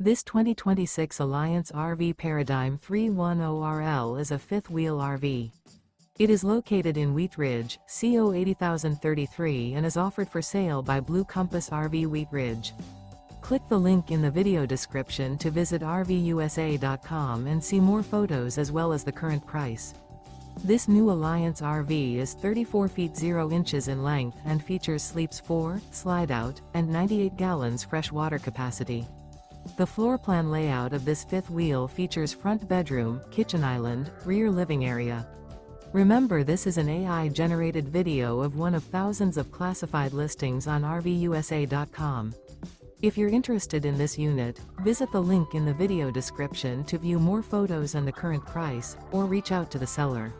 This 2026 Alliance RV Paradigm 310RL is a fifth-wheel RV. It is located in Wheat Ridge, CO 80033 and is offered for sale by Blue Compass RV Wheat Ridge. Click the link in the video description to visit RVUSA.com and see more photos as well as the current price. This new Alliance RV is 34 feet 0 inches in length and features sleeps 4, slide-out, and 98 gallons fresh water capacity. The floor plan layout of this fifth wheel features front bedroom, kitchen island, rear living area. Remember, this is an AI-generated video of one of thousands of classified listings on RVUSA.com. If you're interested in this unit, visit the link in the video description to view more photos and the current price, or reach out to the seller.